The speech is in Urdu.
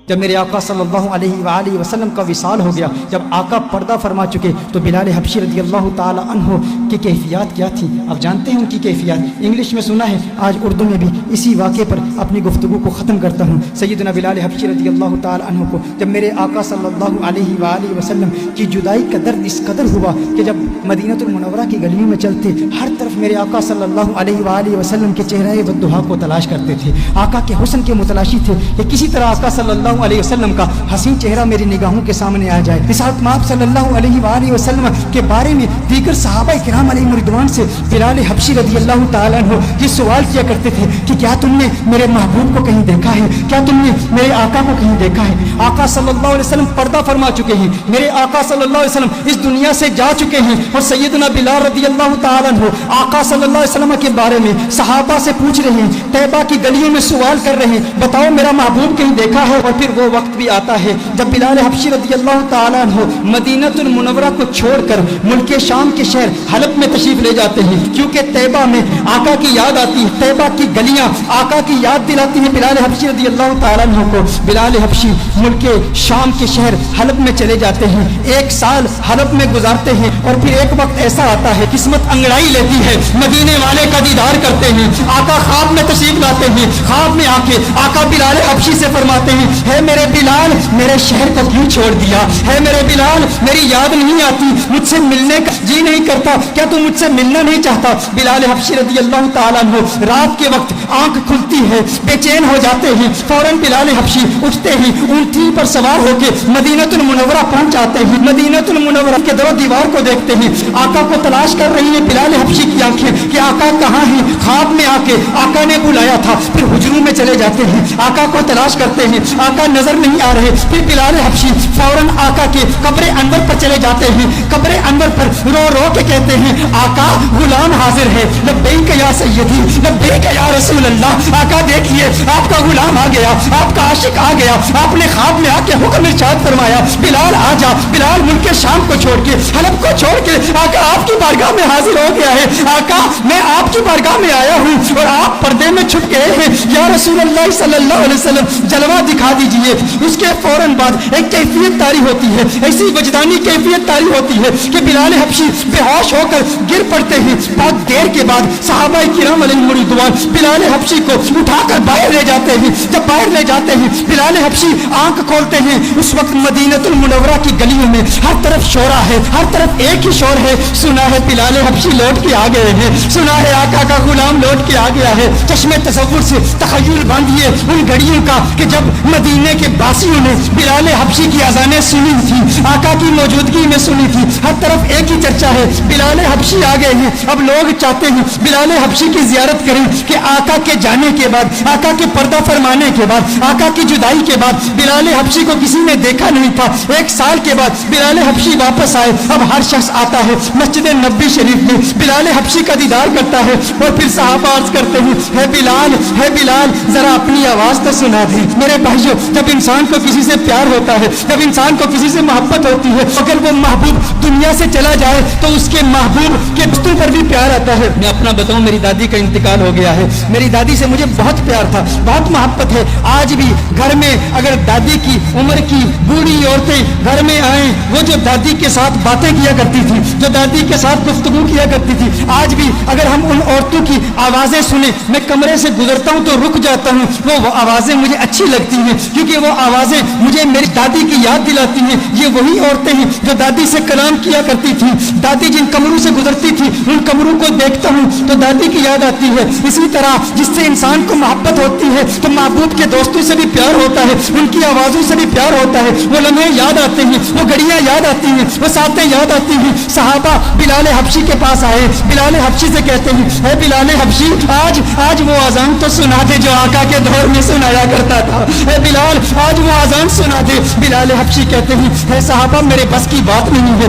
جب میرے آقا صلی اللہ علیہ وآلہ وسلم کا وصال ہو گیا، جب آقا پردہ فرما چکے، تو بلال حبشی رضی اللہ تعالی عنہ کی کیفیات کیا تھی آپ جانتے ہیں؟ ان کی کیفیات انگلش میں سنا ہے، آج اردو میں بھی اسی واقعے پر اپنی گفتگو کو ختم کرتا ہوں۔ سیدنا بلال حبشی رضی اللہ تعالی عنہ کو جب میرے آقا صلی اللہ علیہ وآلہ وسلم کی جدائی کا درد اس قدر ہوا کہ جب مدینہ المنورہ کی گلیوں میں چلتے، ہر طرف میرے آقا صلی اللہ علیہ وآلہ وسلم کے چہرے والضحا کو تلاش کرتے تھے، آقا کے حسن کے متلاشی تھے کہ کسی طرح آقا صلی اللہ علیہ وسلم کا حسین چہرہ میری نگاہوں کے سامنے آ جائے۔ رسالت مآب صلی اللہ علیہ وآلہ وسلم کے بارے میں دیگر صحابہ کرام علیہ رضوان سے بلال حبشی رضی اللہ تعالیٰ عنہ یہ سوال کیا کرتے تھے کہ کیا تم نے میرے محبوب کو کہیں دیکھا ہے؟ کیا تم نے میرے آقا کو کہیں دیکھا ہے؟ آقا صلی اللہ علیہ وسلم پردہ فرما چکے ہیں، میرے آقا صلی اللہ علیہ وسلم اس دنیا سے جا چکے ہیں، اور سیدنا بلال رضی اللہ تعالیٰ عنہ آقا صلی اللہ علیہ وسلم کے بارے میں صحابہ سے پوچھ رہے ہیں، طیبہ کی گلیوں میں سوال کر رہے ہیں، بتاؤ میرا محبوب کہیں دیکھا ہے؟ اور پھر وہ وقت بھی آتا ہے جب بلال حبشی رضی اللہ تعالیٰ عنہ مدینہ المنورہ کو چھوڑ کر ملک شام کے شہر حلب میں تشریف لے جاتے ہیں، کیونکہ طیبہ میں آقا کی یاد آتی ہے، طیبہ کی گلیاں آقا کی یاد دلاتی ہیں بلال حبشی رضی اللہ تعالیٰ عنہ کو۔ بلال حبشی ملک شام کے شہر حلب میں چلے جاتے ہیں، 1 سال حلب میں گزارتے ہیں، اور پھر ایک وقت ایسا آتا ہے قسمت انگڑائی لیتی ہے، مدینے والے کا دیدار کرتے ہیں، آقا خواب میں تشریف لاتے ہیں، خواب میں آ کے آقا بلال حبشی سے فرماتے ہیں، ہے میرے بلال میرے شہر کو کیوں چھوڑ دیا؟ ہے میرے بلال میری یاد نہیں آتی؟ مجھ سے ملنے کا جی نہیں کرتا؟ کیا تم مجھ سے ملنا نہیں چاہتا؟ بلال حبشی رضی اللہ تعالیٰ عنہ رات کے وقت آنکھ کھلتی ہے، بے چین ہو جاتے ہیں، فوراً بلال حبشی اٹھتے ہیں، اونٹی پر سوار ہو کے مدینہ المنورہ پہنچ جاتے ہیں، مدینہ المنورہ کے در و دیوار کو دیکھتے ہیں، آقا کو تلاش کر رہی ہیں بلال حبشی کی آنکھیں کہ آقا کہاں ہیں؟ خواب میں آ کے آقا نے بلایا تھا، پھر حجروں میں چلے جاتے ہیں، آقا کو تلاش کرتے ہیں، آقا نظر نہیں آ رہے، پھر بلال حبشی فوراً آقا کے قبر انور پر چلے جاتے ہیں، قبر انور پر رو رو کے کہتے ہیں، آقا غلام حاضر ہے، لبیک یا سیدی لبیک یا رسول اللہ۔ آقا دیکھیے آپ کا غلام آ گیا، آپ کا عاشق آ گیا، آپ نے خواب میں آ کے حکم ارشاد فرمایا بلال آ جا۔ بلال ملک شام کو چھوڑ کے حلب کو چھوڑ کے آقا آپ کی بارگاہ میں حاضر ہو گیا ہے، آقا میں آپ کی بارگاہ میں آیا ہوں اور آپ پردے میں چھپ گئے ہیں، یا رسول اللہ صلی اللہ علیہ وسلم جلوہ دکھا دیجئے۔ اس کے فوراً بعد ایک کیفیت طاری ہوتی ہے، ایسی وجدانی کیفیت طاری ہوتی ہے کہ بلال حبشی بے ہوش ہو کر گر پڑتے ہیں۔ بہت دیر کے بعد صحابہ کرام علیہ رضوان بلال حبشی کو اٹھا کر باہر لے جاتے ہیں، جب باہر لے جاتے ہیں بلال حبشی آنکھ کھولتے ہیں، اس وقت مدینہ المنورہ کی گلیوں میں ہر طرف شورا ہے، ہر طرف ایک ہی شور ہے، سنا ہے بلال حبشی لوٹ کے آ گئے ہیں، سنا ہے آقا کا غلام لوٹ کے آ گیا ہے۔ چشمے تصور سے تخیل باندھیے ان گھڑیوں کا کہ جب مدینے کے باسیوں نے بلال حبشی کی اذانیں سنی تھی، آقا کی موجودگی میں سنی تھی، ہر طرف ایک ہی چرچا ہے بلال حبشی آ گئے ہیں۔ اب لوگ چاہتے ہیں بلال حبشی کی زیارت کریں کہ آقا کے جانے کے بعد، آقا کے پردہ فرمانے کے بعد، آقا کی جدائی کے بعد بلال حبشی کو کسی نے دیکھا نہیں تھا، 1 سال کے بعد بلال حبشی واپس آئے، اب ہر شخص آتا ہے مسجد نبوی شریف میں بلال حبشی کا دیدار کرتا ہے، اور پھر صحابہ عرض کرتے ہیں ہے بلال ذرا اپنی آواز تو سنا دیں۔ میرے بھائیو، جب انسان کو کسی سے پیار ہوتا ہے، جب انسان کو کسی سے محبت ہوتی ہے، اگر وہ محبوب دنیا سے چلا جائے تو اس کے محبوب کے رشتوں پر بھی پیار آتا ہے۔ میں اپنا بتاؤں، میری دادی کا انتقال ہو گیا ہے، میری دادی سے مجھے بہت پیار تھا، بہت محبت ہے، آج بھی گھر میں اگر دادی کی عمر کی بوڑھی عورتیں گھر میں آئیں، وہ جو دادی کے ساتھ باتیں کیا کرتی تھی، جو دادی کے ساتھ گفتگو کیا کرتی تھی، آج بھی اگر ہم ان عورتوں کی آوازیں سنیں، میں کمرے سے گزرتا ہوں تو رک جاتا ہوں، وہ آوازیں مجھے اچھی لگتی ہیں، کیونکہ وہ آوازیں مجھے میری دادی کی یاد دلاتی ہیں۔ یہ وہی عورتیں ہیں جو دادی سے کلام کیا کرتی تھی، دادی جن کمروں سے گزرتی تھی ان کمروں کو دیکھتا ہوں تو دادی کی یاد آتی ہے۔ اسی طرح جس سے انسان کو محبت ہوتی ہے تو محبوب کے دوستوں سے بھی پیار ہوتا ہے، ان کی آوازوں سے بھی پیار ہوتا ہے، وہ لمحے یاد آتے ہیں، وہ گھڑیاں یاد آتی ہیں، وہ ساتیں یاد آتی ہیں۔ صحابہ بلال حبشی کے پاس آئے، بلال حبشی سے کہتے ہیں اے بلال حبشی آج وہ اذان تو سنا دے جو آقا کے دور میں سنایا کرتا تھا، اے بلال آج وہ اذان سنا دے۔ بلال حبشی کہتے ہیں اے صحابہ میرے بس کی بات نہیں ہے،